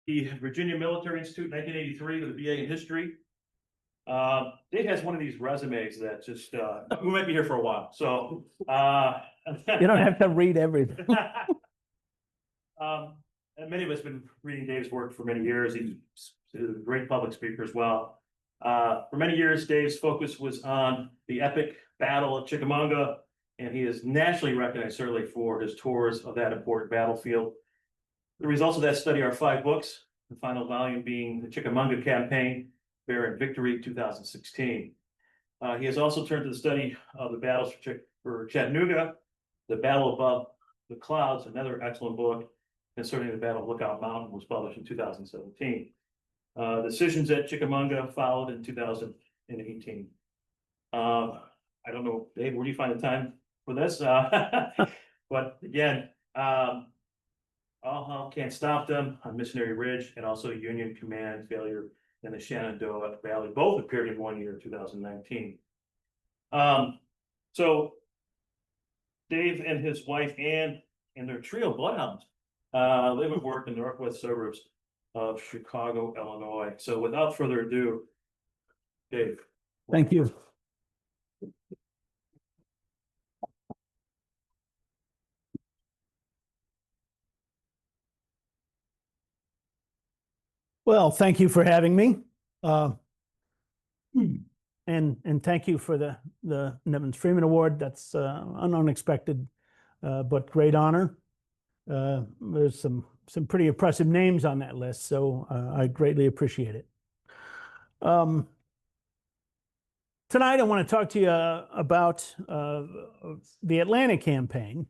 the Virginia Military Institute, 1983, with a BA in history. Dave has one of these resumes that just, we might be here for a while, so. You don't have to read everything. And many of us have been reading Dave's work for many years. He's a great public speaker as well. For many years, Dave's focus was on the epic Battle of Chickamauga, and he is nationally recognized certainly for his tours of that important battlefield. The results of that study are 5 books, the final volume being the Chickamauga Campaign, Bear and Victory, 2016. He has also turned to the study of the battles for Chattanooga, the Battle Above the Clouds, another excellent book concerning the Battle of Lookout Mountain, was published in 2017. Decisions at Chickamauga followed in 2018. I don't know, Dave, where do you find the time for this? But again, all hell can't stop them on Missionary Ridge, and also Union Command failure in the Shenandoah Valley. Both appeared in one year, 2019. So Dave and his wife Ann and their trio of bloodhounds live and work in the northwest suburbs of Chicago, Illinois. So without further ado, Dave. Thank you. Well, thank you for having me. And thank you for the Nevins Freeman Award. That's an unexpected but great honor. There's some pretty impressive names on that list, so I greatly appreciate it. Tonight I want to talk to you about the Atlanta campaign,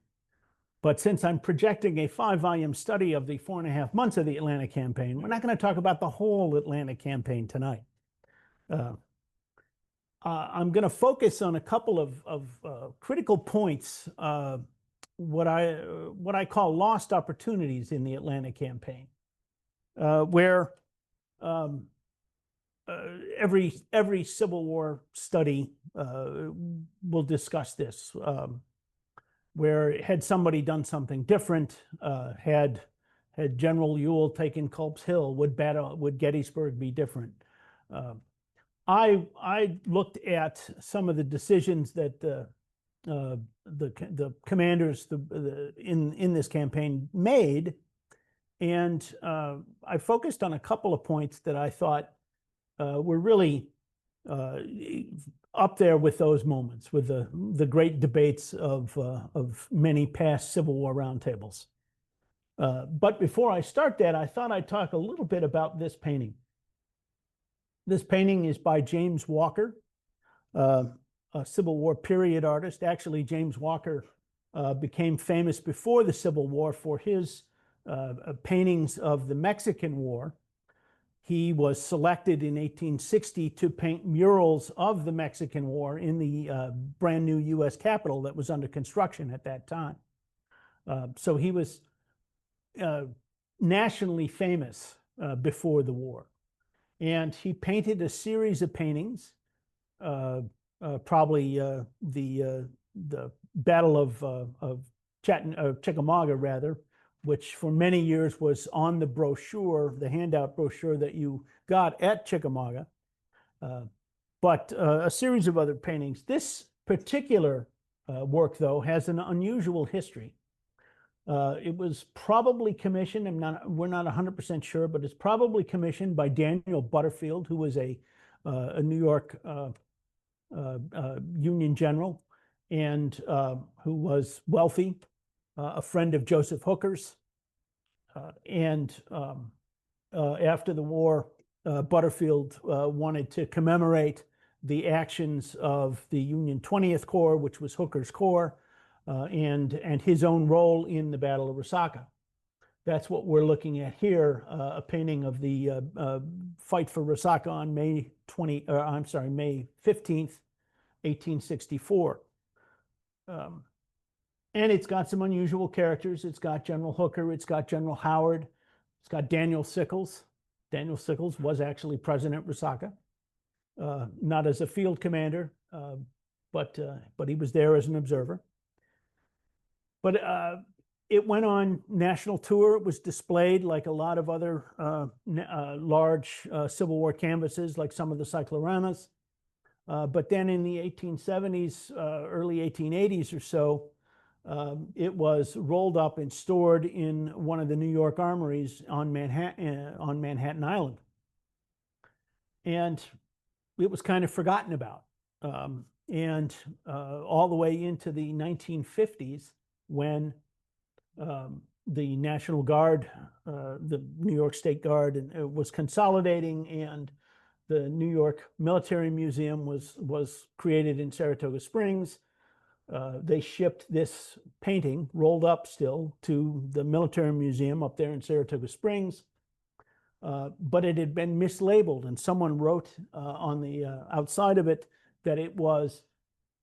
but since I'm projecting a 5-volume study of the 4.5 months of the Atlanta campaign, we're not going to talk about the whole Atlanta campaign tonight. I'm going to focus on a couple of critical points, what I call lost opportunities in the Atlanta campaign, where every Civil War study will discuss this. Where had somebody done something different, had General Ewell taken Culp's Hill, would Gettysburg be different? I looked at some of the decisions that the commanders in this campaign made, and I focused on a couple of points that I thought were really up there with those moments, with the great debates of many past Civil War roundtables. But before I start that, I thought I'd talk a little bit about this painting. This painting is by James Walker, a Civil War period artist. Actually, James Walker became famous before the Civil War for his paintings of the Mexican War. He was selected in 1860 to paint murals of the Mexican War in the brand new U.S. Capitol that was under construction at that time. So he was nationally famous before the war. And he painted a series of paintings, probably the Battle of Chickamauga, rather, which for many years was on the brochure, the handout brochure that you got at Chickamauga, but a series of other paintings. This particular work, though, has an unusual history. It was probably commissioned, we're not 100% sure, but it's probably commissioned by Daniel Butterfield, who was a New York Union general and who was wealthy, a friend of Joseph Hooker's. After the war, Butterfield wanted to commemorate the actions of the Union 20th Corps, which was Hooker's Corps, and his own role in the Battle of Resaca. That's what we're looking at here, a painting of the fight for Resaca on May 15th, 1864. And it's got some unusual characters. It's got General Hooker, it's got General Howard, it's got Daniel Sickles. Daniel Sickles was actually present at Resaca, not as a field commander, but he was there as an observer. But it went on national tour. It was displayed like a lot of other large Civil War canvases, like some of the cycloramas. But then in the 1870s, early 1880s or so, it was rolled up and stored in one of the New York armories on Manhattan Island. And it was kind of forgotten about. And all the way into the 1950s, when the National Guard, the New York State Guard, was consolidating, and the New York Military Museum was created in Saratoga Springs. They shipped this painting, rolled up still, to the Military Museum up there in Saratoga Springs. But it had been mislabeled, and someone wrote on the outside of it that it was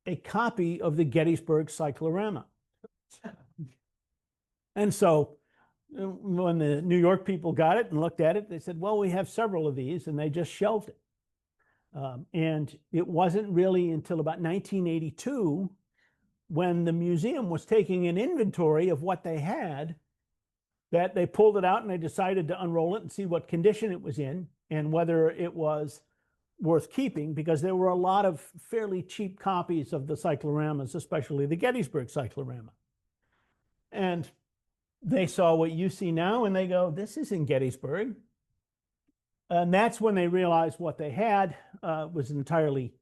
a copy of the Gettysburg cyclorama. And so when the New York people got it and looked at it, they said, well, we have several of these, and they just shelved it. And it wasn't really until about 1982, when the museum was taking an inventory of what they had, that they pulled it out and they decided to unroll it and see what condition it was in and whether it was worth keeping, because there were a lot of fairly cheap copies of the cycloramas, especially the Gettysburg cyclorama. And they saw what you see now and they go, this isn't Gettysburg. And that's when they realized what they had was entirely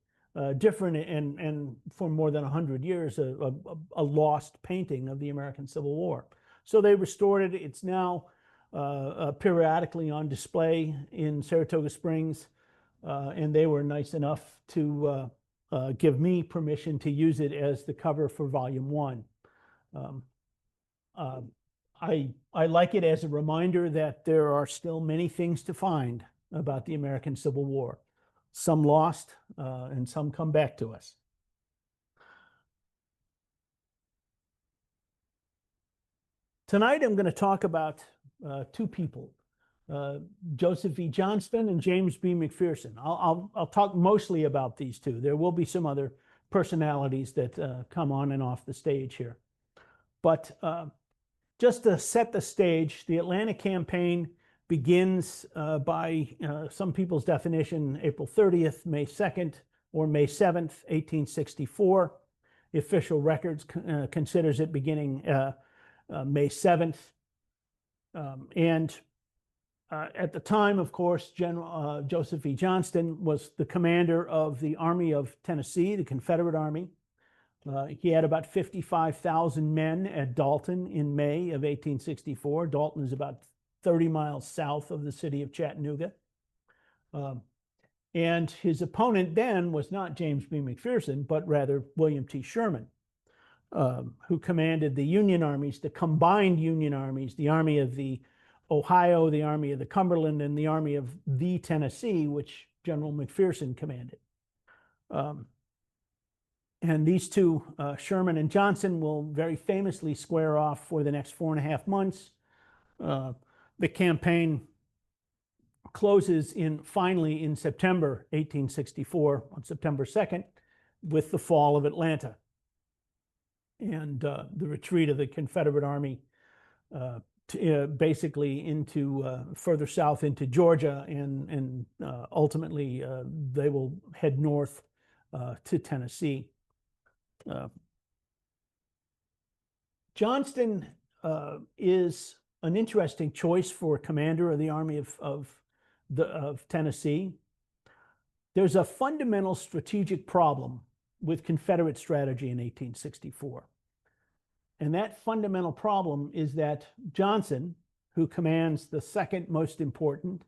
different, and for more than 100 years, a lost painting of the American Civil War. So they restored it. It's now periodically on display in Saratoga Springs, and they were nice enough to give me permission to use it as the cover for Volume 1. I like it as a reminder that there are still many things to find about the American Civil War. Some lost, and some come back to us. Tonight, I'm going to talk about two people, Joseph V. Johnston and James B. McPherson. I'll talk mostly about these two. There will be some other personalities that come on and off the stage here. But just to set the stage, the Atlanta campaign begins by some people's definition, April 30th, May 2nd, or May 7th, 1864. The official records considers it beginning May 7th. And at the time, of course, General Joseph V. Johnston was the commander of the Army of Tennessee, the Confederate Army. He had about 55,000 men at Dalton in May of 1864. Dalton is about 30 miles south of the city of Chattanooga. And his opponent then was not James B. McPherson, but rather William T. Sherman, who commanded the Union armies, the combined Union armies, the Army of the Ohio, the Army of the Cumberland, and the Army of the Tennessee, which General McPherson commanded. And these two, Sherman and Johnson, will very famously square off for the next 4.5 months. The campaign closes finally in September 1864, on September 2nd, with the fall of Atlanta and the retreat of the Confederate Army basically into further south into Georgia, and ultimately they will head north to Tennessee. Johnston is an interesting choice for commander of the Army of Tennessee. There's a fundamental strategic problem with Confederate strategy in 1864. And that fundamental problem is that Johnson, who commands the second most important,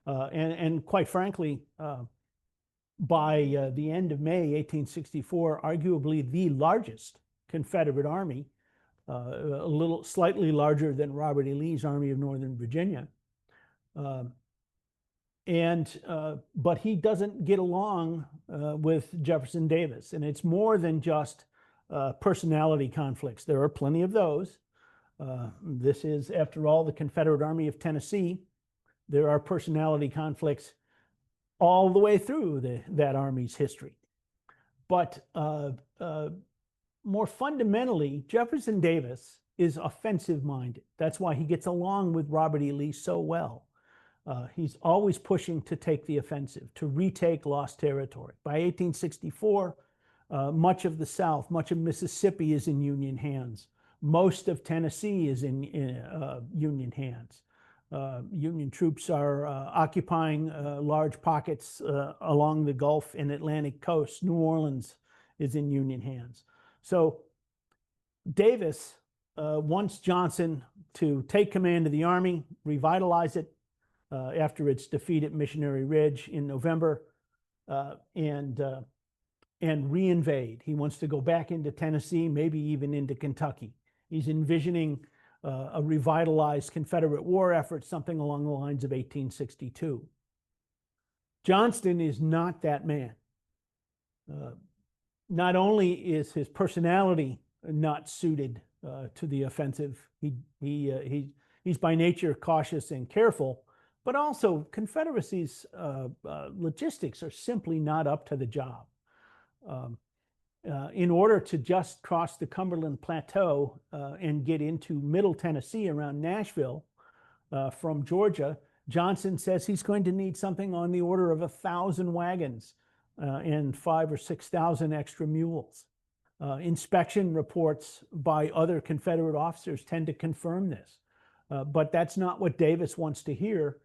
and quite frankly, by the end of May 1864, arguably the largest Confederate army, slightly larger than Robert E. Lee's Army of Northern Virginia. But he doesn't get along with Jefferson Davis, and it's more than just personality conflicts. There are plenty of those. This is, after all, the Confederate Army of Tennessee. There are personality conflicts all the way through that army's history. But more fundamentally, Jefferson Davis is offensive minded. That's why he gets along with Robert E. Lee so well. He's always pushing to take the offensive, to retake lost territory. By 1864, much of the South, much of Mississippi is in Union hands. Most of Tennessee is in Union hands. Union troops are occupying large pockets along the Gulf and Atlantic coast. New Orleans is in Union hands. So Davis wants Johnson to take command of the army, revitalize it after its defeat at Missionary Ridge in November, and reinvade. He wants to go back into Tennessee, maybe even into Kentucky. He's envisioning a revitalized Confederate war effort, something along the lines of 1862. Johnston is not that man. Not only is his personality not suited to the offensive, he's by nature cautious and careful, but also Confederacy's logistics are simply not up to the job. In order to just cross the Cumberland Plateau and get into Middle Tennessee around Nashville from Georgia, Johnson says he's going to need something on the order of 1,000 wagons and 5,000 or 6,000 extra mules. Inspection reports by other Confederate officers tend to confirm this, but that's not what Davis wants to hear.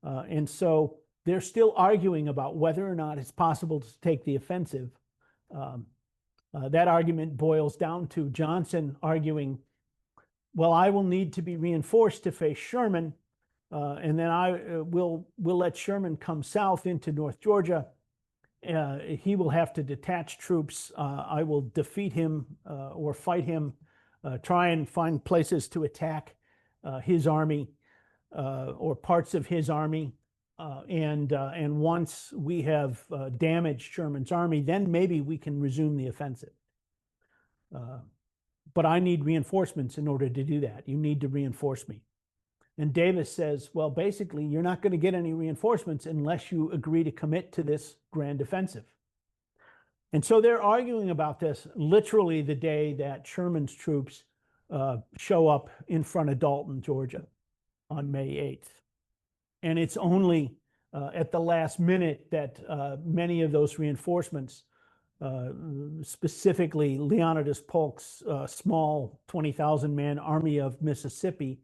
And so they're still arguing about whether or not it's possible to take the offensive. That argument boils down to Johnson arguing, well, I will need to be reinforced to face Sherman, and then we'll let Sherman come south into North Georgia. He will have to detach troops. I will defeat him or fight him, try and find places to attack his army or parts of his army. And once we have damaged Sherman's army, then maybe we can resume the offensive. But I need reinforcements in order to do that. You need to reinforce me. And Davis says, well, basically, you're not going to get any reinforcements unless you agree to commit to this grand offensive. And so they're arguing about this literally the day that Sherman's troops show up in front of Dalton, Georgia on May 8th. And it's only at the last minute that many of those reinforcements, specifically Leonidas Polk's small 20,000 man Army of Mississippi,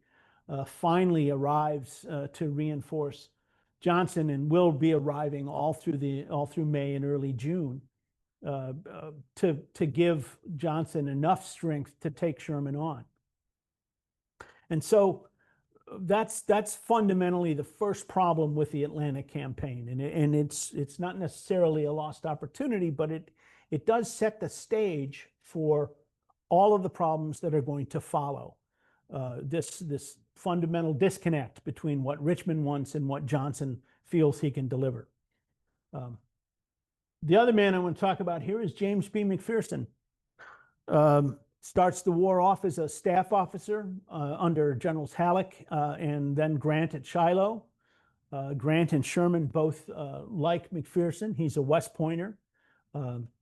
finally arrives to reinforce Johnson, and will be arriving all through May and early June to give Johnson enough strength to take Sherman on. And so that's fundamentally the first problem with the Atlantic campaign, and it's not necessarily a lost opportunity, but it does set the stage for all of the problems that are going to follow. This fundamental disconnect between what Richmond wants and what Johnson feels he can deliver. The other man I want to talk about here is James B. McPherson. Starts the war off as a staff officer under Generals Halleck and then Grant at Shiloh. Grant and Sherman both like McPherson. He's a West Pointer.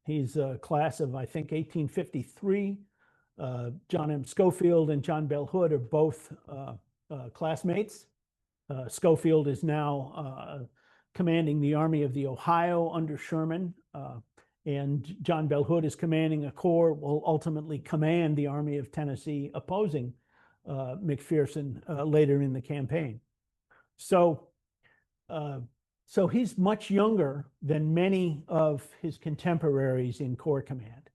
He's a class of, I think, 1853. John M. Schofield and John Bell Hood are both classmates. Schofield is now commanding the Army of the Ohio under Sherman, and John Bell Hood is commanding a corps, will ultimately command the Army of Tennessee opposing McPherson later in the campaign. So he's much younger than many of his contemporaries in Corps command.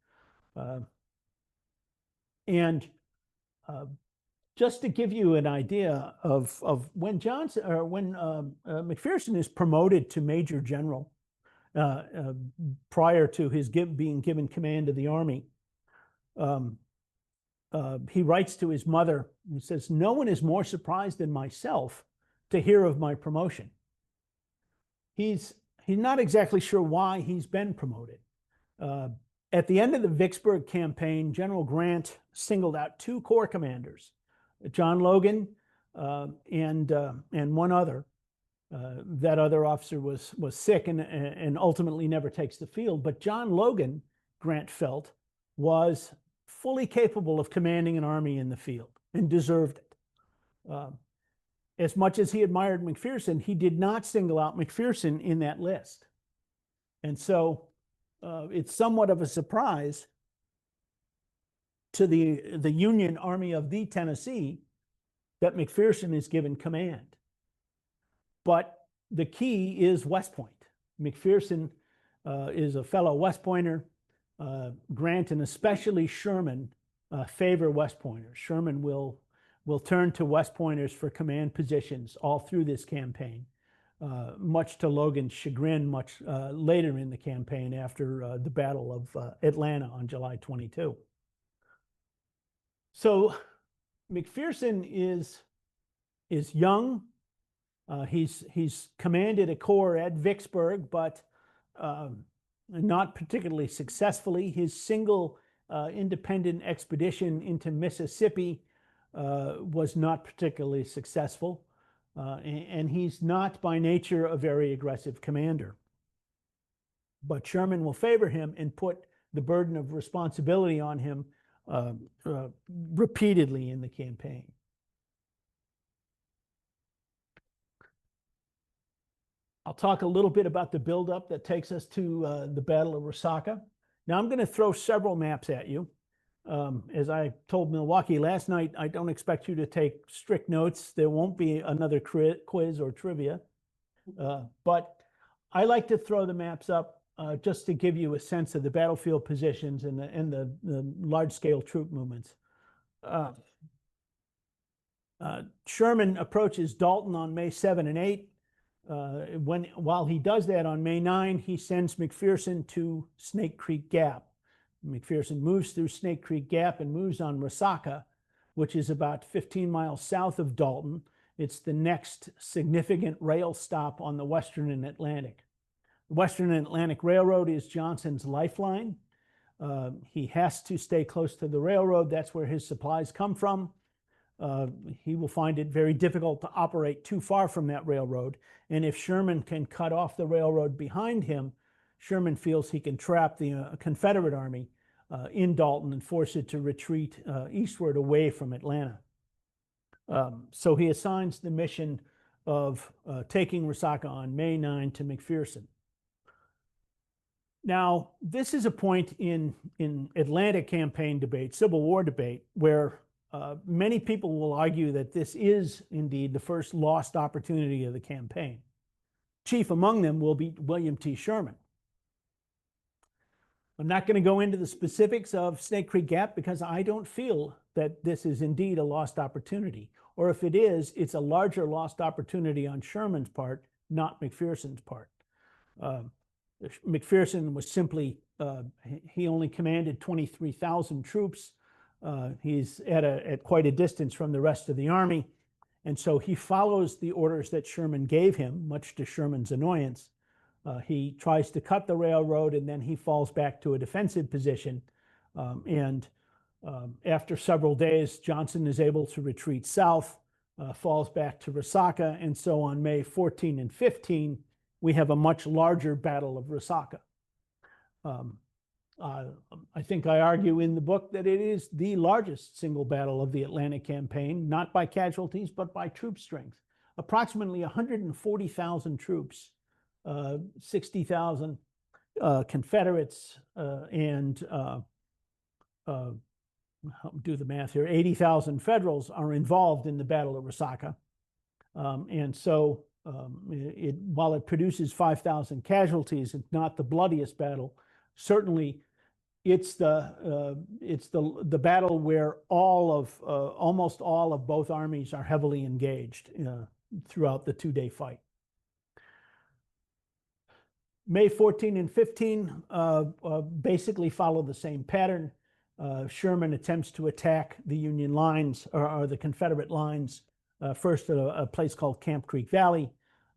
And just to give you an idea of when McPherson is promoted to Major General prior to his being given command of the Army, he writes to his mother. He says, "No one is more surprised than myself to hear of my promotion." He's not exactly sure why he's been promoted. At the end of the Vicksburg campaign, General Grant singled out two corps commanders, John Logan and one other. That other officer was sick and ultimately never takes the field. But John Logan, Grant felt, was fully capable of commanding an army in the field. and deserved it. As much as he admired McPherson, he did not single out McPherson in that list. And so it's somewhat of a surprise to the Union Army of the Tennessee that McPherson is given command. But the key is West Point. McPherson is a fellow West Pointer. Grant and especially Sherman favor West Pointers. Sherman will turn to West Pointers for command positions all through this campaign, much to Logan's chagrin much later in the campaign after the Battle of Atlanta on July 22. So McPherson is young. He's commanded a corps at Vicksburg, but not particularly successfully. His single independent expedition into Mississippi was not particularly successful, and he's not by nature a very aggressive commander. But Sherman will favor him and put the burden of responsibility on him repeatedly in the campaign. I'll talk a little bit about the buildup that takes us to the Battle of Resaca. Now, I'm going to throw several maps at you. As I told Milwaukee last night, I don't expect you to take strict notes. There won't be another quiz or trivia. But I like to throw the maps up just to give you a sense of the battlefield positions and the large-scale troop movements. Sherman approaches Dalton on May 7 and 8. While he does that on May 9, he sends McPherson to Snake Creek Gap. McPherson moves through Snake Creek Gap and moves on Resaca, which is about 15 miles south of Dalton. It's the next significant rail stop on the Western and Atlantic. The Western and Atlantic Railroad is Johnson's lifeline. He has to stay close to the railroad. That's where his supplies come from. He will find it very difficult to operate too far from that railroad. And if Sherman can cut off the railroad behind him, Sherman feels he can trap the Confederate Army in Dalton and force it to retreat eastward away from Atlanta. So he assigns the mission of taking Resaca on May 9 to McPherson. Now, this is a point in Atlantic campaign debate, Civil War debate, where many people will argue that this is indeed the first lost opportunity of the campaign. Chief among them will be William T. Sherman. I'm not going to go into the specifics of Snake Creek Gap because I don't feel that this is indeed a lost opportunity. Or if it is, it's a larger lost opportunity on Sherman's part, not McPherson's part. McPherson was simply, he only commanded 23,000 troops. He's at quite a distance from the rest of the army. And so he follows the orders that Sherman gave him, much to Sherman's annoyance. He tries to cut the railroad and then he falls back to a defensive position. After several days, Johnson is able to retreat south, falls back to Resaca. And so on May 14 and 15, we have a much larger Battle of Resaca. I think I argue in the book that it is the largest single battle of the Atlantic campaign, not by casualties, but by troop strength. Approximately 140,000 troops, 60,000 Confederates, and do the math here, 80,000 Federals are involved in the Battle of Resaca. And so while it produces 5,000 casualties, it's not the bloodiest battle. Certainly, it's the battle where almost all of both armies are heavily engaged throughout the two-day fight. May 14 and 15 basically follow the same pattern. Sherman attempts to attack the Union lines or the Confederate lines first at a place called Camp Creek Valley,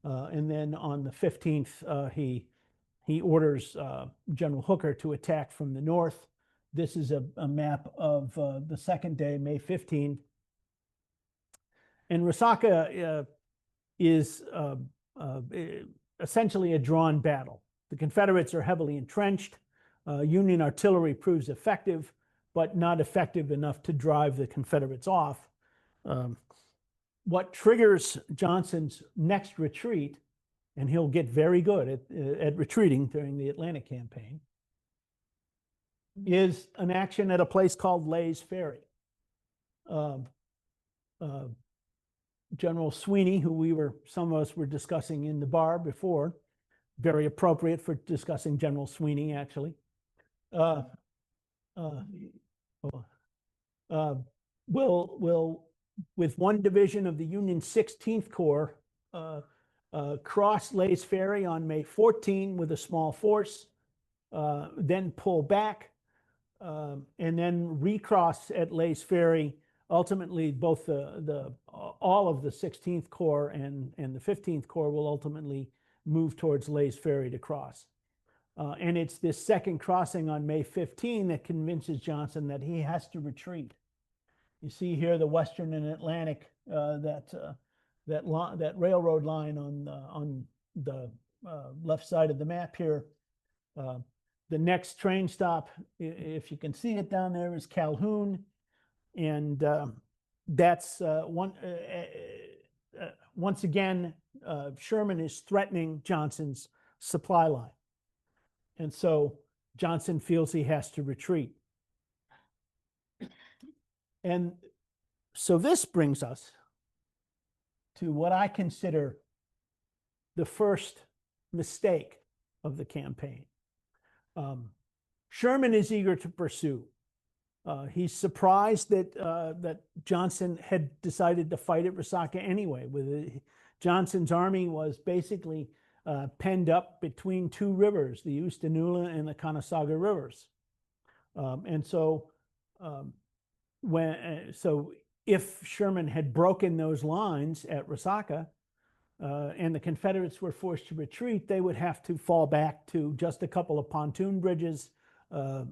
and then on the 15th he orders General Hooker to attack from the north. This is a map of the second day, May 15. And Resaca is essentially a drawn battle. The Confederates are heavily entrenched. Union artillery proves effective, but not effective enough to drive the Confederates off. What triggers Johnston's next retreat, and he'll get very good at retreating during the Atlantic campaign, is an action at a place called Lay's Ferry. General Sweeney, who some of us were discussing in the bar before, very appropriate for discussing General Sweeney, actually, will, with one division of the Union 16th Corps, cross Lay's Ferry on May 14 with a small force, then pull back, and then recross at Lay's Ferry. Ultimately, both all of the 16th Corps and the 15th Corps will ultimately move towards Lay's Ferry to cross. And it's this second crossing on May 15 that convinces Johnston that he has to retreat. You see here the Western and Atlantic, that railroad line on the left side of the map here. The next train stop, if you can see it down there, is Calhoun. And that's once again, Sherman is threatening Johnston's supply line. And so Johnston feels he has to retreat. And so this brings us to what I consider the first mistake of the campaign. Sherman is eager to pursue. He's surprised that Johnston had decided to fight at Resaca anyway. Johnston's army was basically penned up between two rivers, the Oostenaula and the Oostenaula rivers. And so, if Sherman had broken those lines at Resaca and the Confederates were forced to retreat, they would have to fall back to just a couple of pontoon bridges, a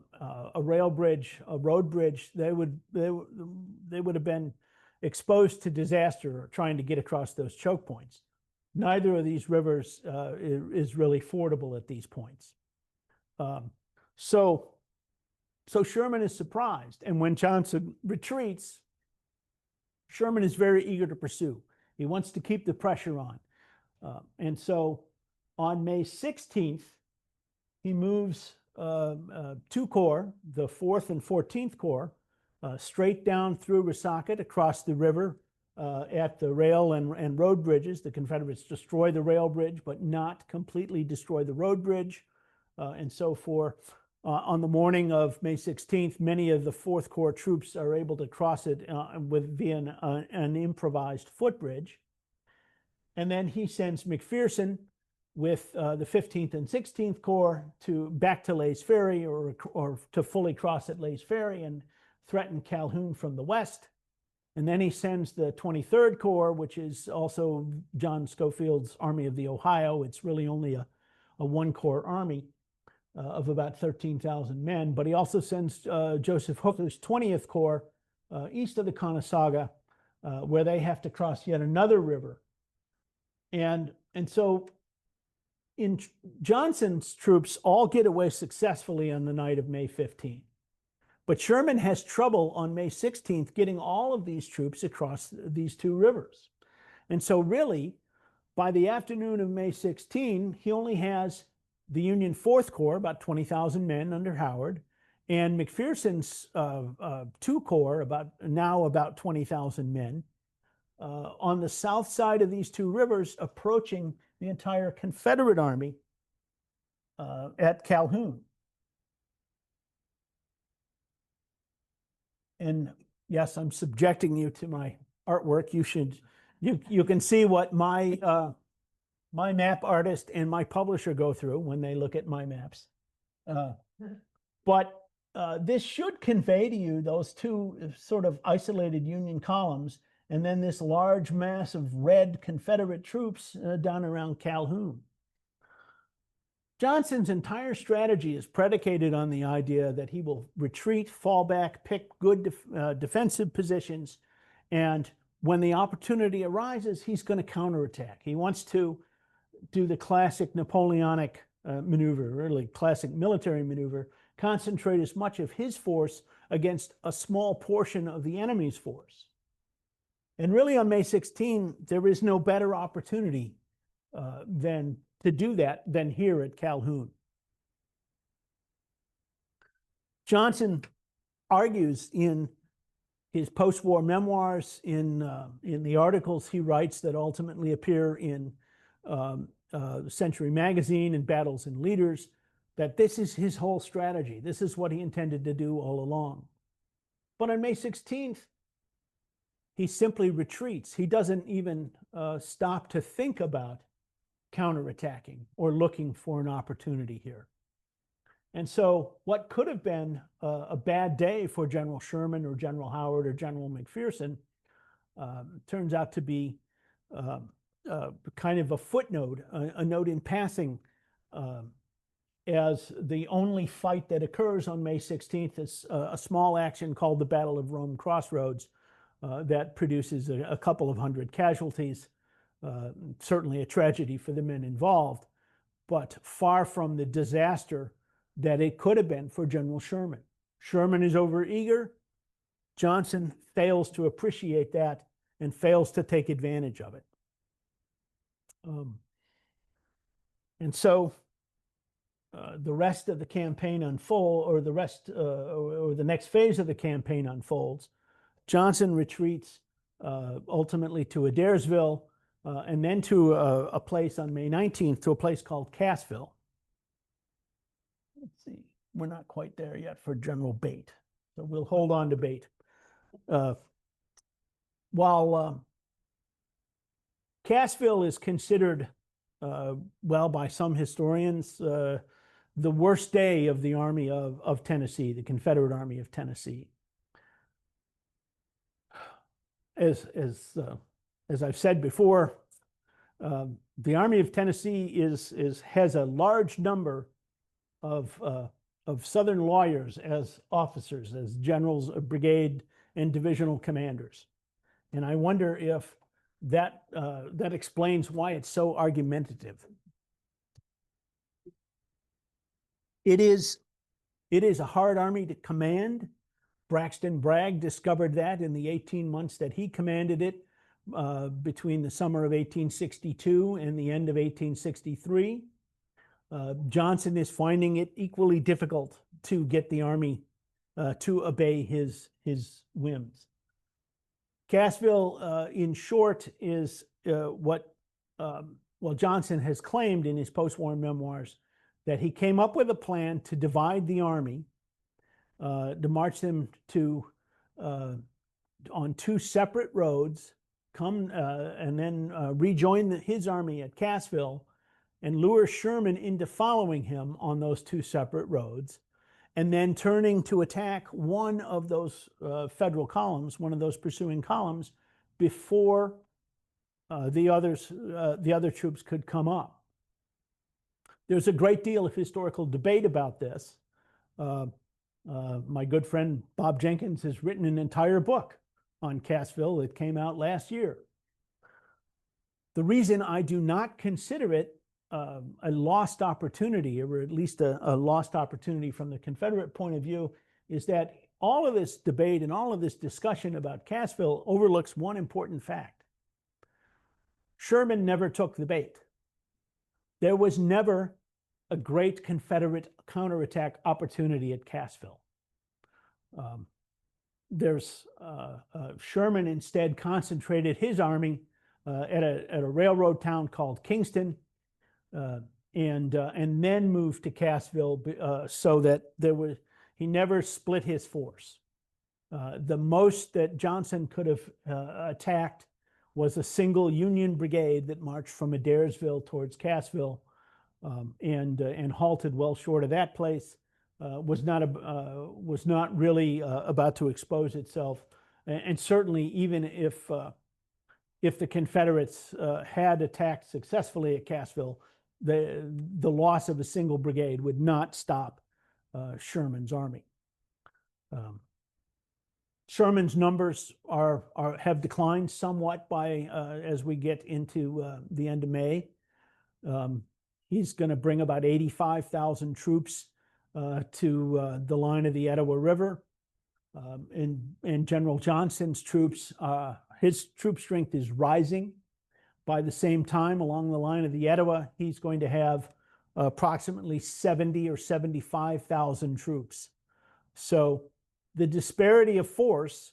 rail bridge, a road bridge. They would have been exposed to disaster trying to get across those choke points. Neither of these rivers is really fordable at these points. So Sherman is surprised, and when Johnston retreats, Sherman is very eager to pursue. He wants to keep the pressure on. And so on May 16th, he moves two corps, the 4th and 14th Corps, straight down through Resaca to cross the river at the rail and road bridges. The Confederates destroy the rail bridge, but not completely destroy the road bridge. And so on the morning of May 16th, many of the 4th Corps troops are able to cross it via an improvised footbridge. And then he sends McPherson with the 15th and 16th Corps back to Lay's Ferry, or to fully cross at Lay's Ferry and threaten Calhoun from the west. And then he sends the 23rd Corps, which is also John Schofield's Army of the Ohio. It's really only a one-corps army of about 13,000 men. But he also sends Joseph Hooker's 20th Corps east of the Oostenaula, where they have to cross yet another river. And so Johnston's troops all get away successfully on the night of May 15th. But Sherman has trouble on May 16th getting all of these troops across these two rivers. And so really, by the afternoon of May 16, he only has the Union 4th Corps, about 20,000 men under Howard, and McPherson's 2 Corps, about 20,000 men, on the south side of these two rivers, approaching the entire Confederate army at Calhoun. And yes, I'm subjecting you to my artwork. You can see what my map artist and my publisher go through when they look at my maps. But this should convey to you those two sort of isolated Union columns, and then this large mass of red Confederate troops down around Calhoun. Johnston's entire strategy is predicated on the idea that he will retreat, fall back, pick good defensive positions, and when the opportunity arises, he's going to counterattack. He wants to do the classic Napoleonic maneuver, really classic military maneuver, concentrate as much of his force against a small portion of the enemy's force. And really on May 16, there is no better opportunity than to do that than here at Calhoun. Johnson argues in his post-war memoirs, in the articles he writes that ultimately appear in Century Magazine and Battles and Leaders, that this is his whole strategy. This is what he intended to do all along. But on May 16th, he simply retreats. He doesn't even stop to think about counterattacking or looking for an opportunity here. And so what could have been a bad day for General Sherman or General Howard or General McPherson turns out to be kind of a footnote, a note in passing, as the only fight that occurs on May 16th is a small action called the Battle of Rome Crossroads that produces a couple of hundred casualties, certainly a tragedy for the men involved, but far from the disaster that it could have been for General Sherman. Sherman is overeager. Johnson fails to appreciate that and fails to take advantage of it. And so the rest of the campaign unfolds, or the next phase of the campaign unfolds. Johnson retreats ultimately to Adairsville, and then to a place on May 19th, to a place called Cassville. Let's see, we're not quite there yet for General Bate, so we'll hold on to Bate. While Cassville is considered, well, by some historians, the worst day of the Army of Tennessee, the Confederate Army of Tennessee. As I've said before, the Army of Tennessee has a large number of Southern lawyers as officers, as generals of brigade and divisional commanders. And I wonder if that explains why it's so argumentative. It is a hard army to command. Braxton Bragg discovered that in the 18 months that he commanded it, between the summer of 1862 and the end of 1863. Johnson is finding it equally difficult to get the army to obey his whims. Cassville, in short, is what Johnson has claimed in his post-war memoirs, that he came up with a plan to divide the army, to march them to on two separate roads, and then rejoin his army at Cassville, and lure Sherman into following him on those two separate roads, and then turning to attack one of those Federal columns, one of those pursuing columns, before the other troops could come up. There's a great deal of historical debate about this. My good friend Bob Jenkins has written an entire book on Cassville that came out last year. The reason I do not consider it a lost opportunity, or at least a lost opportunity from the Confederate point of view, is that all of this debate and all of this discussion about Cassville overlooks one important fact. Sherman never took the bait. There was never a great Confederate counterattack opportunity at Cassville. Sherman instead concentrated his army at a railroad town called Kingston, and then moved to Cassville, so that he never split his force. The most that Johnson could have attacked was a single Union brigade that marched from Adairsville towards Cassville, and halted well short of that place. Was not really about to expose itself, and certainly even if the Confederates had attacked successfully at Cassville, the loss of a single brigade would not stop Sherman's army. Sherman's numbers have declined somewhat as we get into the end of May. He's going to bring about 85,000 troops to the line of the Etowah River, and General Johnston's troops his troop strength is rising. By the same time, along the line of the Etowah, he's going to have approximately 70 or 75,000 troops. So the disparity of force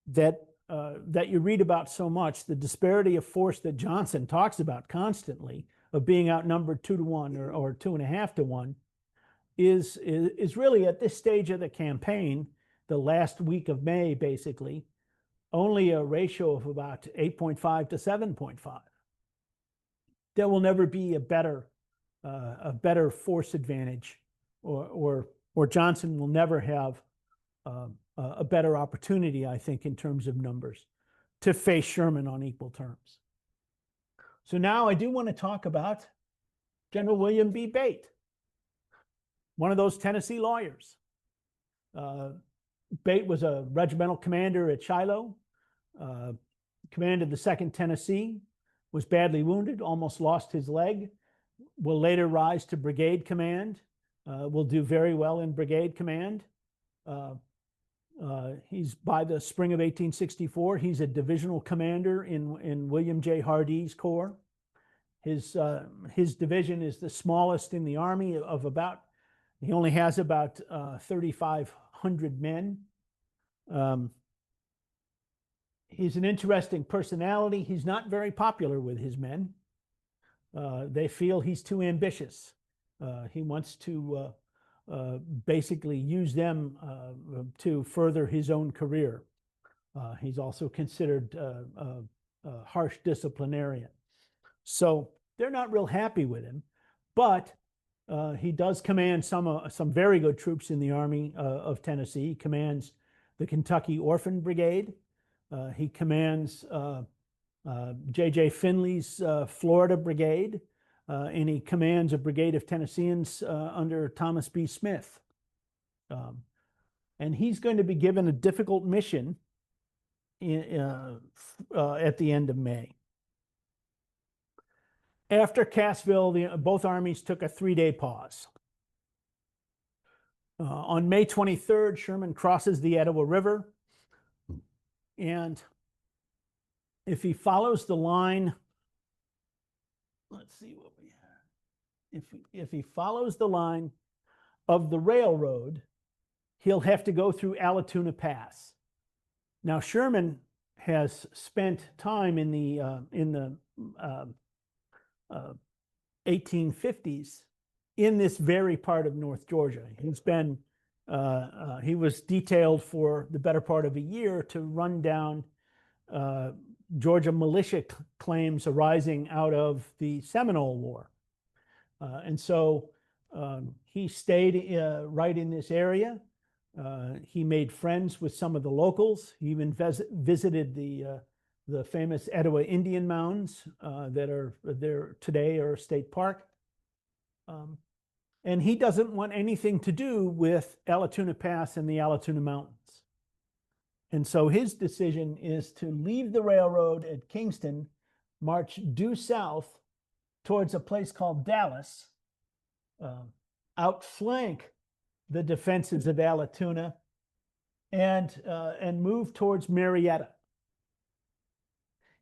that you read about so much, the disparity of force that Johnson talks about constantly, of being outnumbered 2-to-1 or 2.5-to-1, is really at this stage of the campaign, the last week of May, basically, only a ratio of about 8.5 to 7.5. There will never be a better force advantage, or Johnson will never have a better opportunity, I think, in terms of numbers, to face Sherman on equal terms. So now I do want to talk about General William B. Bate, one of those Tennessee lawyers. Bate was a regimental commander at Shiloh, commanded the 2nd Tennessee, was badly wounded, almost lost his leg, will later rise to brigade command, will do very well in brigade command. He's, by the spring of 1864, he's a divisional commander in William J. Hardee's corps. His division is the smallest in the Army of about, he only has about 3,500 men. He's an interesting personality. He's not very popular with his men. They feel he's too ambitious. He wants to basically use them to further his own career. He's also considered a harsh disciplinarian. So they're not real happy with him, but he does command some very good troops in the Army of Tennessee. He commands the Kentucky Orphan Brigade. He commands J.J. Finley's Florida Brigade, and he commands a brigade of Tennesseans under Thomas B. Smith. And he's going to be given a difficult mission at the end of May. After Cassville, both armies took a 3-day pause. On May 23rd, Sherman crosses the Etowah River, and if he follows the line, let's see what we have. If he follows the line of the railroad, he'll have to go through Allatoona Pass. Now, Sherman has spent time in the 1850s in this very part of North Georgia. He was detailed for the better part of a year to run down Georgia militia claims arising out of the Seminole War. And so he stayed right in this area. He made friends with some of the locals. He even visited the famous Etowah Indian Mounds that are there today, are a state park. And he doesn't want anything to do with Allatoona Pass and the Allatoona Mountains. And so his decision is to leave the railroad at Kingston, march due south towards a place called Dallas, outflank the defenses of Allatoona, and move towards Marietta.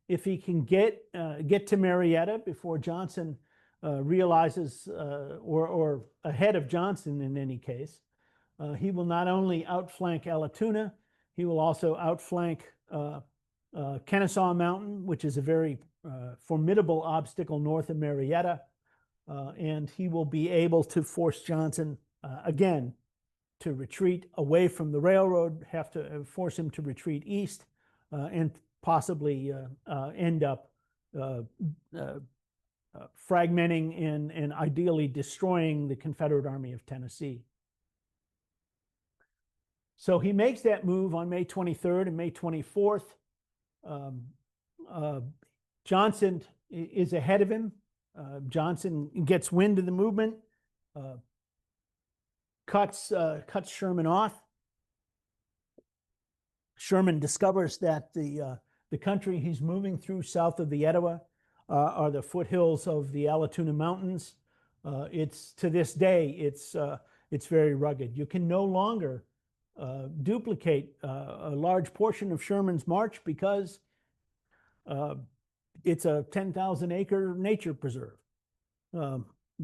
If he can get to Marietta before Johnson realizes, or ahead of Johnson in any case, he will not only outflank Allatoona, he will also outflank Kennesaw Mountain, which is a very formidable obstacle north of Marietta, and he will be able to force Johnson again to retreat away from the railroad, have to force him to retreat east, and possibly end up fragmenting and ideally destroying the Confederate Army of Tennessee. So he makes that move on May 23rd and May 24th. Johnson is ahead of him. Johnson gets wind of the movement, cuts Sherman off. Sherman discovers that the country he's moving through south of the Etowah are the foothills of the Allatoona Mountains. It's, to this day, it's very rugged. You can no longer duplicate a large portion of Sherman's march because It's a 10,000-acre nature preserve.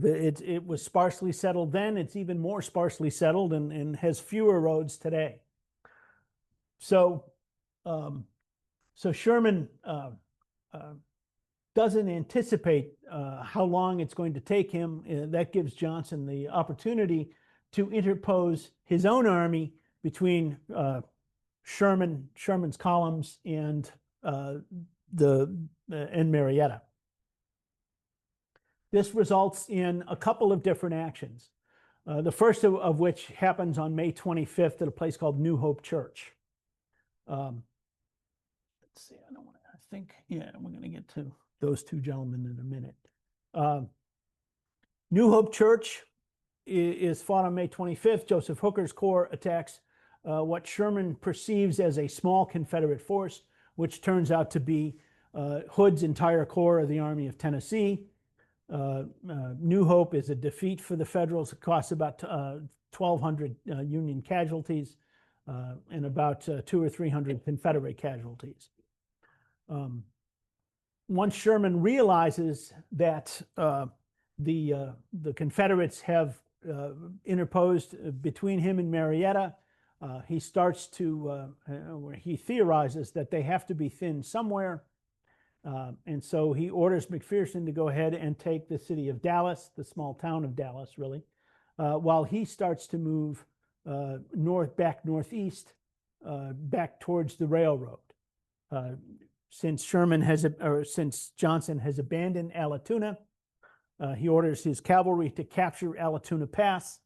It was sparsely settled then. It's even more sparsely settled and has fewer roads today. So, so Sherman doesn't anticipate how long it's going to take him. That gives Johnson the opportunity to interpose his own army between Sherman's columns and Marietta. This results in a couple of different actions. The first of which happens on May 25th at a place called New Hope Church. Let's see, I think, yeah, we're going to get to those two gentlemen in a minute. New Hope Church is fought on May 25th. Joseph Hooker's corps attacks what Sherman perceives as a small Confederate force, which turns out to be Hood's entire corps of the Army of Tennessee. New Hope is a defeat for the Federals. It costs about 1,200 Union casualties and about 200 or 300 Confederate casualties. Once Sherman realizes that the Confederates have interposed between him and Marietta, he starts to, he theorizes that they have to be thinned somewhere. And so he orders McPherson to go ahead and take the city of Dallas, the small town of Dallas, really, while he starts to move back northeast, back towards the railroad. Since Johnson has abandoned Allatoona, he orders his cavalry to capture Allatoona Pass,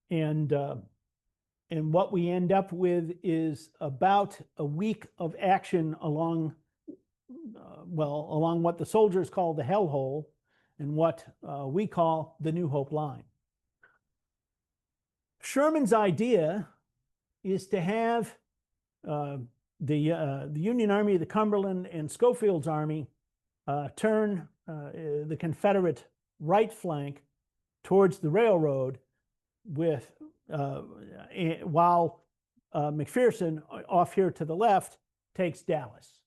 and what we end up with is about a week of action along what the soldiers call the Hellhole and what we call the New Hope Line. Sherman's idea is to have the Union Army, the Cumberland, and Schofield's army turn the Confederate right flank towards the railroad while McPherson, off here to the left, takes Dallas.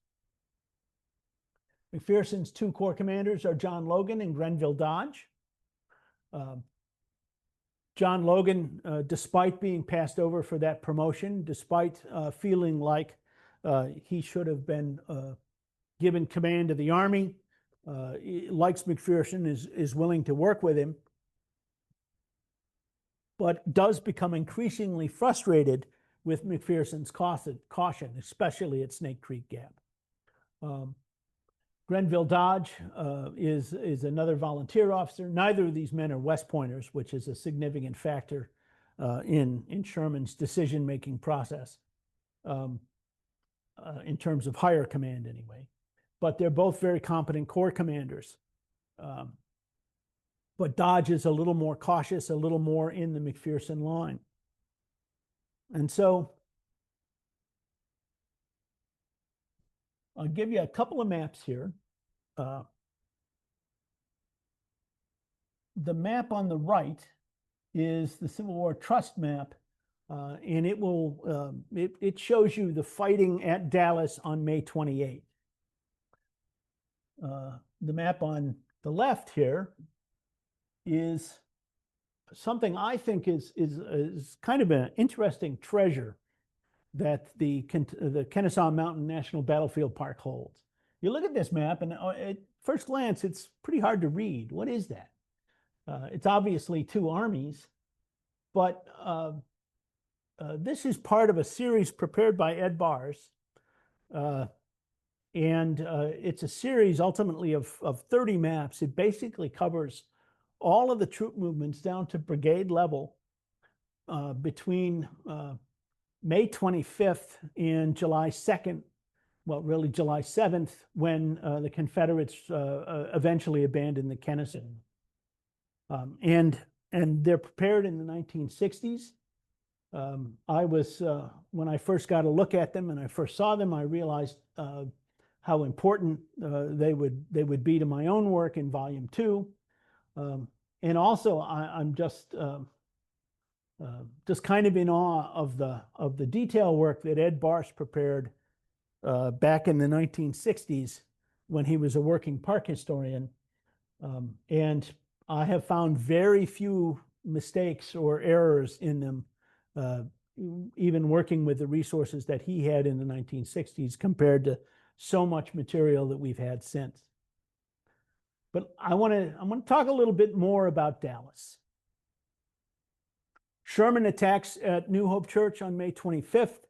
McPherson's two corps commanders are John Logan and Grenville Dodge. John Logan, despite being passed over for that promotion, despite feeling like he should have been given command of the army, likes McPherson, is willing to work with him, but does become increasingly frustrated with McPherson's caution, especially at Snake Creek Gap. Grenville Dodge is another volunteer officer. Neither of these men are West Pointers, which is a significant factor in Sherman's decision-making process, in terms of higher command anyway. But they're both very competent corps commanders. But Dodge is a little more cautious, a little more in the McPherson line. And so I'll give you a couple of maps here. The map on the right is the Civil War Trust map, and it shows you the fighting at Dallas on May 28th. The map on the left here is something I think is kind of an interesting treasure that the Kennesaw Mountain National Battlefield Park holds. You look at this map, and at first glance, it's pretty hard to read. What is that? It's obviously two armies, but this is part of a series prepared by Ed Bars, and it's a series ultimately of 30 maps. It basically covers all of the troop movements down to brigade level between May 25th and July 2nd, well, really July 7th, when the Confederates eventually abandoned the Kennesaw. And they're prepared in the 1960s. When I first got a look at them and I first saw them, I realized how important they would be to my own work in Volume 2. And also, I'm just kind of in awe of the detail work that Ed Bars prepared back in the 1960s when he was a working park historian. And I have found very few mistakes or errors in them, even working with the resources that he had in the 1960s compared to so much material that we've had since. But I'm going to talk a little bit more about Dallas. Sherman attacks at New Hope Church on May 25th,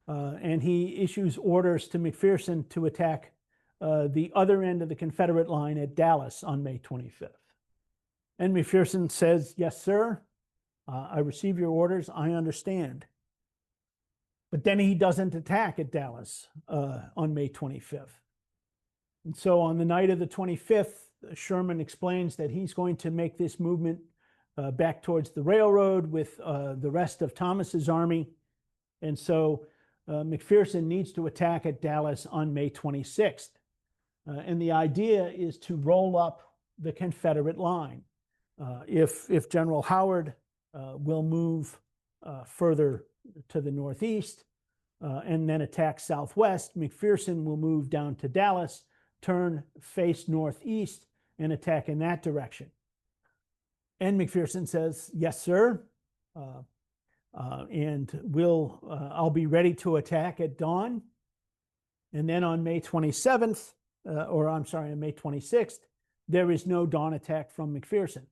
and he issues orders to McPherson to attack the other end of the Confederate line at Dallas on May 25th. And McPherson says, "Yes, sir. I receive your orders. I understand." But then he doesn't attack at Dallas on May 25th. And so on the night of the 25th, Sherman explains that he's going to make this movement back towards the railroad with the rest of Thomas's army. And so McPherson needs to attack at Dallas on May 26th. And the idea is to roll up the Confederate line. If General Howard will move further to the northeast and then attack southwest, McPherson will move down to Dallas, turn, face northeast, and attack in that direction. And McPherson says, "Yes, sir. And I'll be ready to attack at dawn." And then on May 27th, on May 26th, there is no dawn attack from McPherson.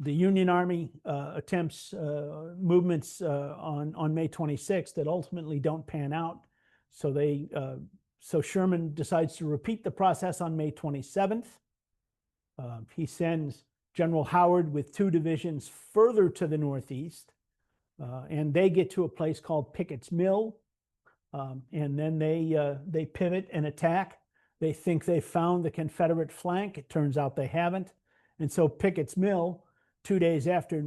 The Union Army attempts movements on May 26th that ultimately don't pan out. So Sherman decides to repeat the process on May 27th. He sends General Howard with 2 divisions further to the northeast, and they get to a place called Pickett's Mill, and then they pivot and attack. They think they found the Confederate flank. It turns out they haven't, and so Pickett's Mill, 2 days after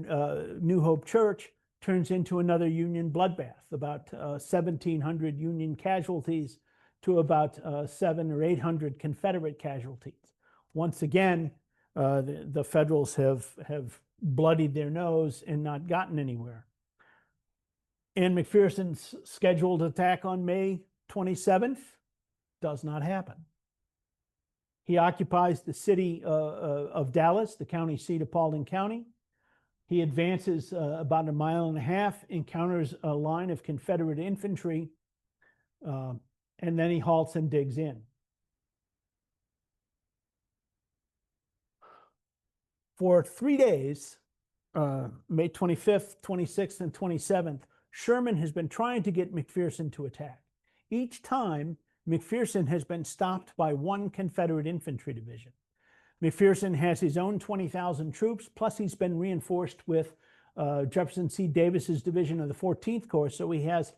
New Hope Church, turns into another Union bloodbath. About 1,700 Union casualties to about 700 or 800 Confederate casualties. Once again, the Federals have bloodied their nose and not gotten anywhere. And McPherson's scheduled attack on May 27th does not happen. He occupies the city of Dallas, the county seat of Paulding County. He advances about 1.5 miles, encounters a line of Confederate infantry, and then he halts and digs in. For 3 days, May 25th, 26th, and 27th, Sherman has been trying to get McPherson to attack. Each time, McPherson has been stopped by 1 Confederate infantry division. McPherson has his own 20,000 troops, plus he's been reinforced with Jefferson C. Davis's division of the 14th Corps, so he has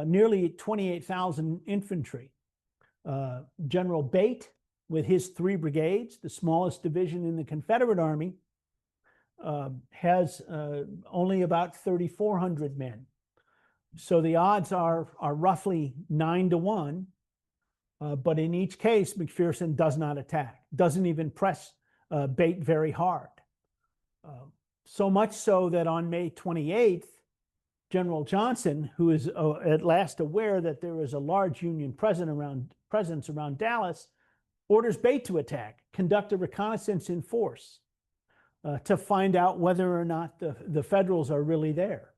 nearly 28,000 infantry. General Bate, with his 3 brigades, the smallest division in the Confederate Army, has only about 3,400 men. So the odds are roughly 9-1, but in each case, McPherson does not attack, doesn't even press Bate very hard. So much so that on May 28th, General Johnson, who is at last aware that there is a large Union presence around Dallas, orders Bate to attack, conduct a reconnaissance in force to find out whether or not the Federals are really there.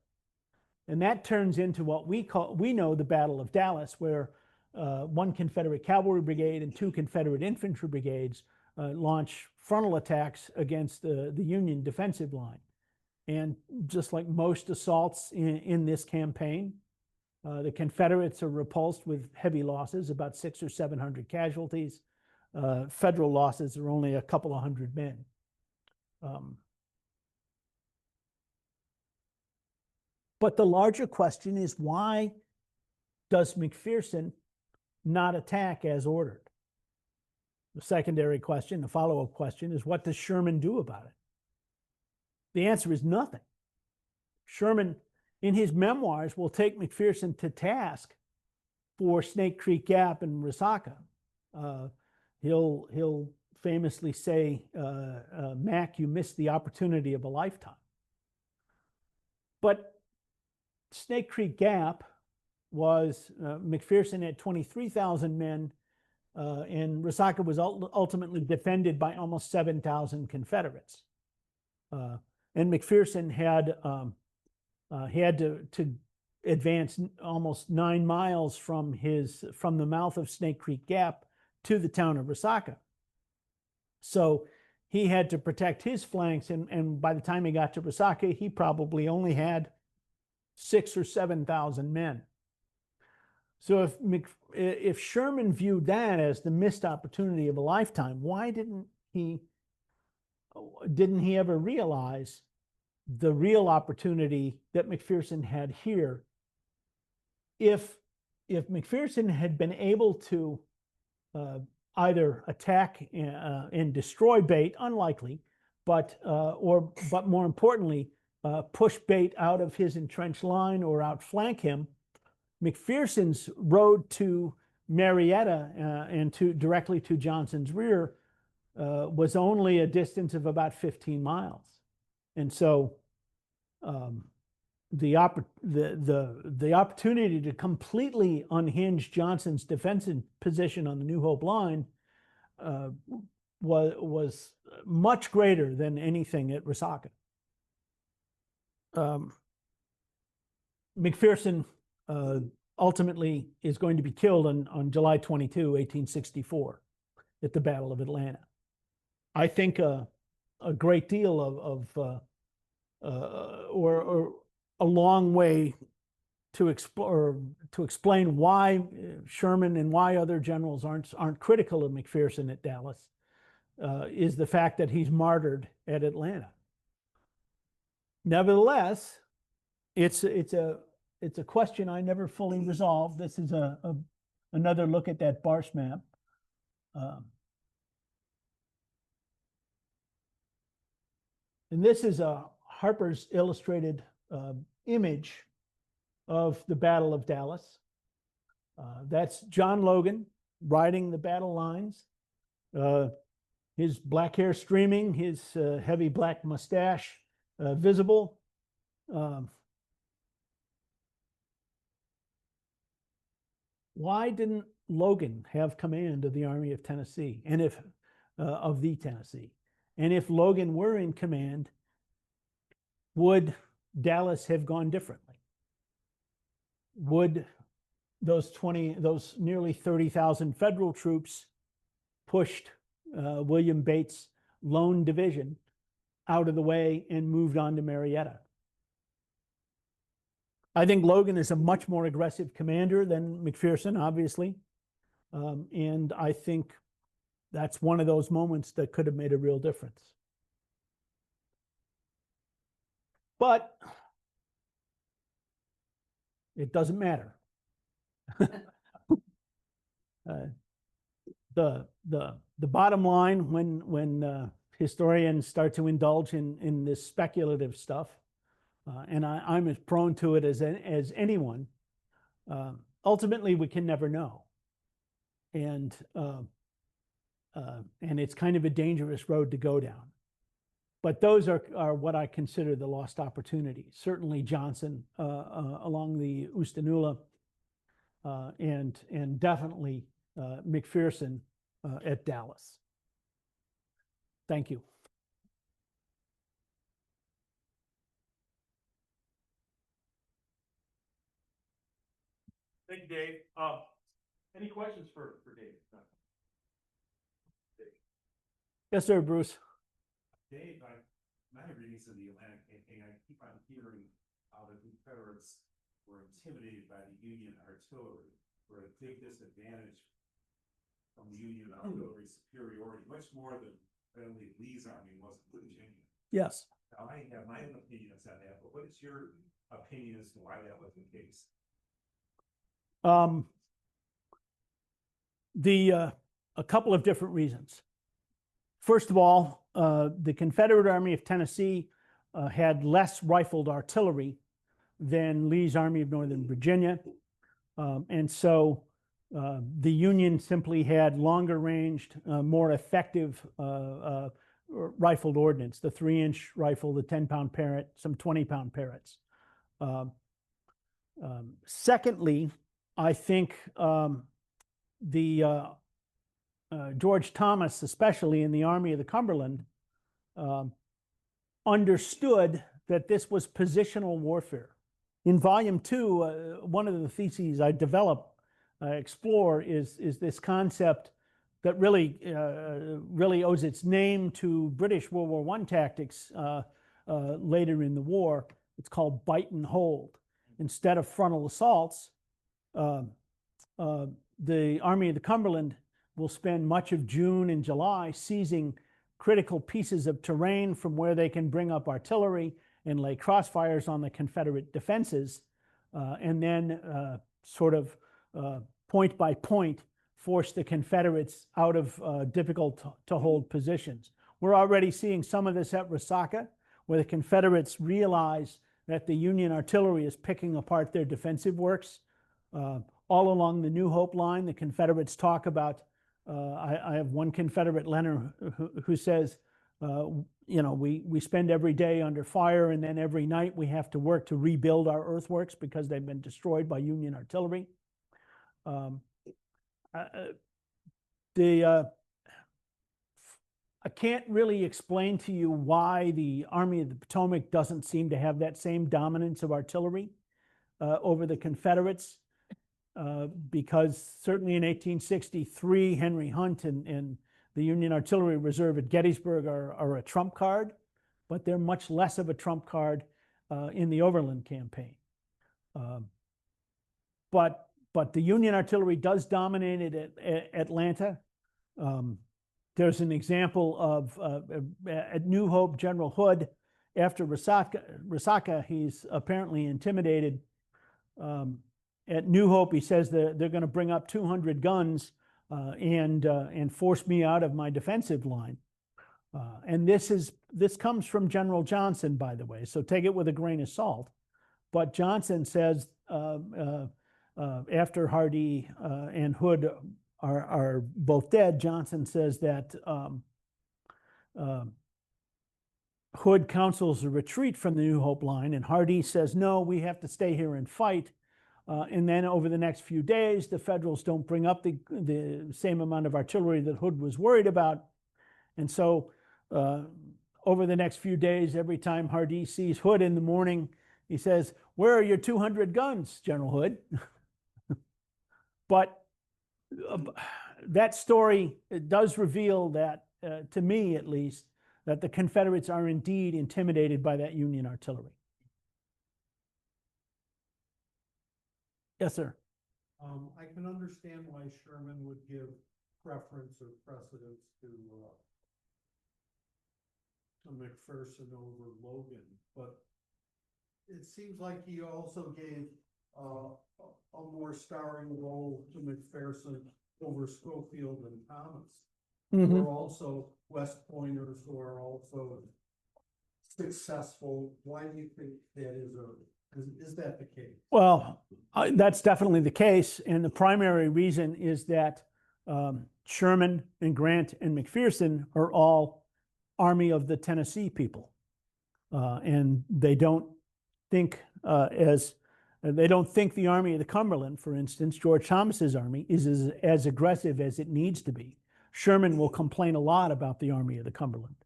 And that turns into what we know the Battle of Dallas, where 1 Confederate cavalry brigade and 2 Confederate infantry brigades launch frontal attacks against the Union defensive line. And just like most assaults in this campaign, the Confederates are repulsed with heavy losses, about 600 or 700 casualties. Federal losses are only a couple of hundred men. But the larger question is, why does McPherson not attack as ordered? The secondary question, the follow-up question, is what does Sherman do about it? The answer is nothing. Sherman, in his memoirs, will take McPherson to task for Snake Creek Gap and Resaca. He'll famously say, "Mac, you missed the opportunity of a lifetime." But Snake Creek Gap was McPherson had 23,000 men, and Resaca was ultimately defended by almost 7,000 Confederates. And McPherson had to advance almost 9 miles from the mouth of Snake Creek Gap to the town of Resaca. So he had to protect his flanks, and by the time he got to Resaca, he probably only had 6,000 or 7,000 men. So if Sherman viewed that as the missed opportunity of a lifetime, why didn't he ever realize the real opportunity that McPherson had here? If McPherson had been able to either attack and destroy Bate, unlikely, but more importantly, push Bate out of his entrenched line or outflank him, McPherson's road to Marietta and directly to Johnson's rear was only a distance of about 15 miles. And so the opportunity to completely unhinge Johnson's defensive position on the New Hope line was much greater than anything at Resaca. McPherson ultimately is going to be killed on July 22, 1864, at the Battle of Atlanta. I think a great deal or a long way to explain why Sherman and why other generals aren't critical of McPherson at Dallas is the fact that he's martyred at Atlanta. Nevertheless, it's a question I never fully resolved. This is another look at that Barsh map. And this is a Harper's Illustrated image of the Battle of Dallas. That's John Logan riding the battle lines, his black hair streaming, his heavy black mustache visible. Why didn't Logan have command of the Army of Tennessee, and of the Tennessee? And if Logan were in command, would Dallas have gone differently? Would those nearly 30,000 Federal troops pushed William Bates' lone division out of the way and moved on to Marietta? I think Logan is a much more aggressive commander than McPherson, obviously. And I think that's one of those moments that could have made a real difference. But it doesn't matter. The bottom line, when historians start to indulge in this speculative stuff, and I'm as prone to it as anyone, ultimately we can never know, and it's kind of a dangerous road to go down. But those are what I consider the lost opportunities. Certainly Johnson along the Oostenaula, and definitely McPherson at Dallas. Thank you. Thank you, Dave. Any questions for Dave? Yes, sir, Bruce. Dave, my readings of the Atlantic campaign, I keep on hearing how the Confederates were intimidated by the Union artillery, were a big disadvantage from the Union artillery superiority, much more than only Lee's army was in Virginia. Yes. Now, I have my own opinions on that, but what is your opinion as to why that was the case? A couple of different reasons. First of all, the Confederate Army of Tennessee had less rifled artillery than Lee's Army of Northern Virginia. And so the Union simply had longer ranged, more effective rifled ordnance, the 3-inch rifle, the 10-pound Parrott, some 20-pound Parrotts. Secondly, I think George Thomas, especially in the Army of the Cumberland, understood that this was positional warfare. In volume 2, one of the theses I explore is this concept that really owes its name to British World War I tactics later in the war. It's called bite and hold. Instead of frontal assaults, the Army of the Cumberland will spend much of June and July seizing critical pieces of terrain from where they can bring up artillery and lay crossfires on the Confederate defenses, and then sort of point by point force the Confederates out of difficult to hold positions. We're already seeing some of this at Resaca, where the Confederates realize that the Union artillery is picking apart their defensive works. All along the New Hope line, the Confederates talk about, I have one Confederate leader who says, we spend every day under fire, and then every night we have to work to rebuild our earthworks because they've been destroyed by Union artillery. I can't really explain to you why the Army of the Potomac doesn't seem to have that same dominance of artillery over the Confederates, because certainly in 1863, Henry Hunt and the Union Artillery Reserve at Gettysburg are a trump card, but they're much less of a trump card in the Overland Campaign. But the Union artillery does dominate it at Atlanta. There's an example of at New Hope, General Hood, after Resaca, he's apparently intimidated. At New Hope, he says they're going to bring up 200 guns and force me out of my defensive line. And this comes from General Johnson, by the way, so take it with a grain of salt. But Johnson says after Hardee and Hood are both dead, Johnson says that Hood counsels a retreat from the New Hope line, and Hardee says, no, we have to stay here and fight. And then over the next few days, the Federals don't bring up the same amount of artillery that Hood was worried about. And so over the next few days, every time Hardee sees Hood in the morning, he says, where are your 200 guns, General Hood? But that story does reveal that, to me at least, that the Confederates are indeed intimidated by that Union artillery. Yes, sir. I can understand why Sherman would give preference or precedence to McPherson over Logan, but it seems like he also gave a more starring role to McPherson over Schofield and Thomas, who are also West Pointers, who are also successful. Why do you think that is that the case? Well, that's definitely the case. And the primary reason is that Sherman and Grant and McPherson are all Army of the Tennessee people. And they don't think the Army of the Cumberland, for instance, George Thomas's army, is as aggressive as it needs to be. Sherman will complain a lot about the Army of the Cumberland.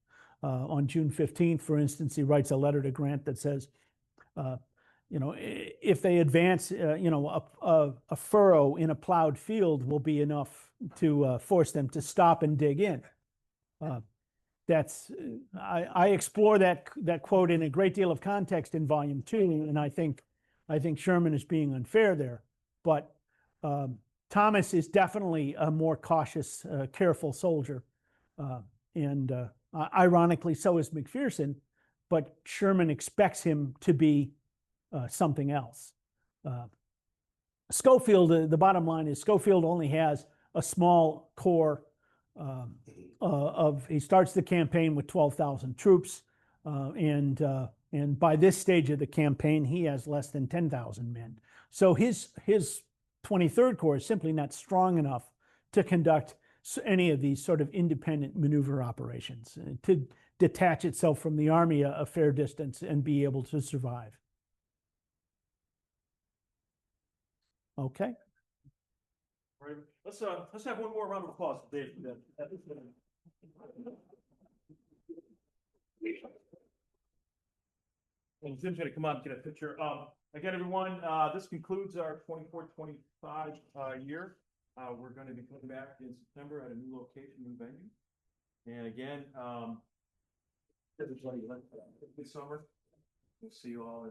On June 15th, for instance, he writes a letter to Grant that says, if they advance, a furrow in a plowed field will be enough to force them to stop and dig in. I explore that quote in a great deal of context in volume 2, and I think Sherman is being unfair there. But Thomas is definitely a more cautious, careful soldier, and ironically, so is McPherson. But Sherman expects him to be something else. Schofield, the bottom line is Schofield only has a small corps he starts the campaign with 12,000 troops, and by this stage of the campaign, he has less than 10,000 men. So his 23rd Corps is simply not strong enough to conduct any of these sort of independent maneuver operations, to detach itself from the army a fair distance and be able to survive. Okay. All right, let's have one more round of applause for Dave. for that. And Jim's gonna come up and get a picture. Again, everyone, this concludes our 24-25 year. We're gonna be coming back in September at a new location, new venue. And again, everybody, good summer. We'll see you all.